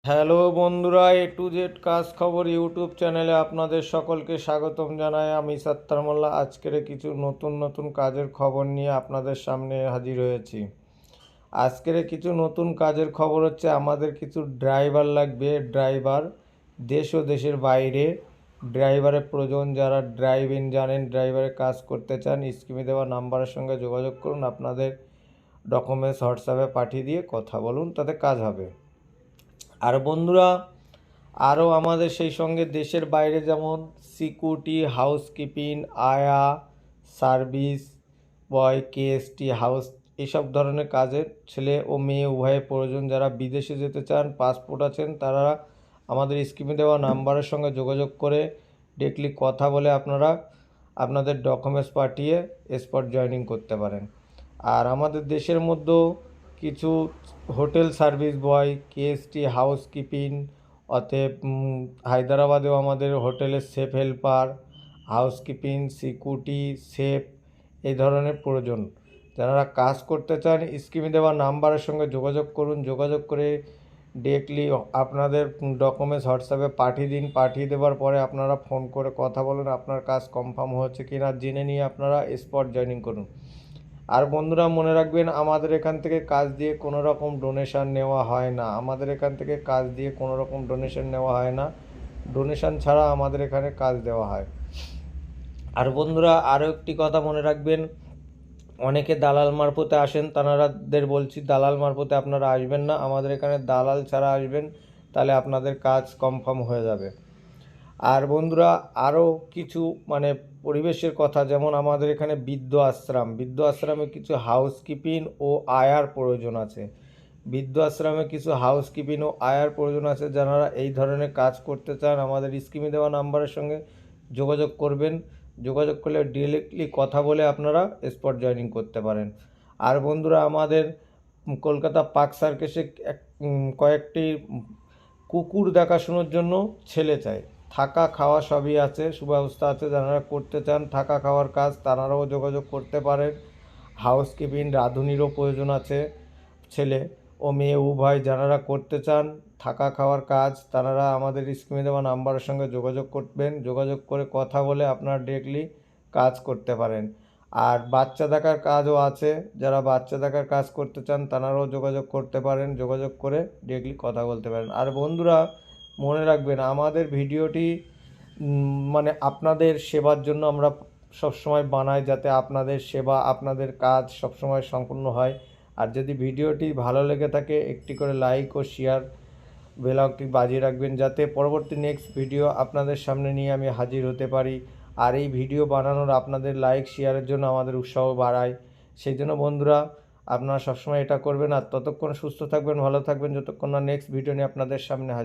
Hello বন্ধুরা, A to Z কাজ খবর ইউটিউব চ্যানেলে আপনাদের সকলকে স্বাগতম জানাই। আমি সত্তার মোল্লা। আজকের কিছু নতুন নতুন কাজের খবর নিয়ে আপনাদের সামনে হাজির হয়েছি। আজকের কিছু নতুন কাজের খবর হচ্ছে, আমাদের কিছু ড্রাইভার লাগবে। ড্রাইভার দেশ ও দেশের বাইরে ড্রাইভারের প্রয়োজন। যারা ড্রাইভিং জানেন, ড্রাইভারের কাজ করতে চান, স্ক্রিনে দেওয়া নাম্বারের সঙ্গে যোগাযোগ করুন। আপনাদের ডকুমেন্টস হোয়াটসঅ্যাপে পাঠিয়ে দিয়ে কথা বলুন, তাতে কাজ হবে। আর বন্ধুরা, আরও আমাদের সেই সঙ্গে দেশের বাইরে যেমন সিকিউরিটি, হাউসকিপিং, আয়া, সার্ভিস বয়, কেএসটি হাউস, এসব ধরনের কাজের ছেলে ও মেয়ে উভয়ের প্রয়োজন। যারা বিদেশে যেতে চান, পাসপোর্ট আছেন, তারা আমাদের স্ক্রিনে দেওয়া নাম্বারের সঙ্গে যোগাযোগ করে ডিরেক্টলি কথা বলে আপনারা আপনাদের ডকুমেন্টস পাঠিয়ে স্পট জয়েনিং করতে পারেন। আর আমাদের দেশের মধ্যেও কিছু হোটেল সার্ভিস বয়, কেএসটি হাউসকিপিং, অতএব হায়দ্রাবাদেও আমাদের হোটেলের chef helper, housekeeping, security, chef, এই ধরনের প্রয়োজন। যারা কাজ করতে চান, স্ক্রিনে দেওয়া নাম্বারের সঙ্গে যোগাযোগ করুন। যোগাযোগ করে ডিরেক্টলি আপনাদের ডকুমেন্টস হোয়াটসঅ্যাপে পাঠিয়ে দিন। পাঠিয়ে দেওয়ার পরে আপনারা ফোন করে কথা বলুন, আপনার কাজ কনফার্ম হচ্ছে কি না জেনে নিয়ে আপনারা স্পট জয়েনিং করুন। আর বন্ধুরা, মনে রাখবেন, আমাদের এখান থেকে কাজ দিয়ে কোনো রকম ডোনেশন নেওয়া হয় না। আমাদের এখান থেকে কাজ দিয়ে কোনো রকম ডোনেশন নেওয়া হয় না। ডোনেশন ছাড়া আমাদের এখানে কাজ দেওয়া হয়। আর বন্ধুরা, আরও একটি কথা মনে রাখবেন, অনেকে দালাল মারফতে আসেন, তানাদের বলছি দালাল মারফতে আপনারা আসবেন না। আমাদের এখানে দালাল ছাড়া আসবেন, তাহলে আপনাদের কাজ কনফার্ম হয়ে যাবে। আর বন্ধুরা, আরও কিছু পরিবেশের কথা, যেমন আমাদের এখানে বৃদ্ধ আশ্রমে কিছু হাউসকিপিং ও আয়ার প্রয়োজন আছে। বৃদ্ধ আশ্রমে কিছু হাউসকিপিং ও আয়ার প্রয়োজন আছে। যারা এই ধরনের কাজ করতে চান, আমাদের স্ক্রিনে দেওয়া নাম্বারের সঙ্গে যোগাযোগ করবেন। যোগাযোগ করলে ডিরেক্টলি কথা বলে আপনারা স্পট জয়েনিং করতে পারেন। আর বন্ধুরা, আমাদের কলকাতা পার্ক সার্কাসে কয়েকটি কুকুর দেখাশোনার জন্য ছেলে চাই। থাকা খাওয়া সবই আছে, সুব্যবস্থা আছে। যারা করতে চান থাকা খাওয়ার কাজ, তারাও যোগাযোগ করতে পারেন। হাউসকিপিং, রাঁধুনিরও প্রয়োজন আছে। ছেলে ও মেয়ে উভয় যারা করতে চান থাকা খাওয়ার কাজ, তারা আমাদের স্ক্রিনে দেওয়া নাম্বারের সঙ্গে যোগাযোগ করবেন। যোগাযোগ করে কথা বলে আপনারা ডিরেক্টলি কাজ করতে পারেন। আর বাচ্চা দেখার কাজও আছে। যারা বাচ্চা দেখার কাজ করতে চান, তারাও যোগাযোগ করতে পারেন। যোগাযোগ করে ডিরেক্টলি কথা বলতে পারেন। আর বন্ধুরা, মনে রাখবেন, আমাদের ভিডিওটি আপনাদের সেবার জন্য আমরা সবসময় বানাই, যাতে আপনাদের সেবা, আপনাদের কাজ সবসময় সম্পূর্ণ হয়। আর যদি ভিডিওটি ভালো লেগে থাকে, একটি করে লাইক ও শেয়ার, বেল আইকনটি বাজিয়ে রাখবেন, যাতে পরবর্তী নেক্সট ভিডিও আপনাদের সামনে নিয়ে আমি হাজির হতে পারি। আর এই ভিডিও বানানোর আপনাদের লাইক শেয়ারের জন্য আমাদের উৎসাহ বাড়ায়। সেই জন্য বন্ধুরা, আপনারা সবসময় এটা করবেন। আর ততক্ষণ সুস্থ থাকবেন, ভালো থাকবেন, যতক্ষণ না নেক্সট ভিডিও নিয়ে আপনাদের সামনে হাজির।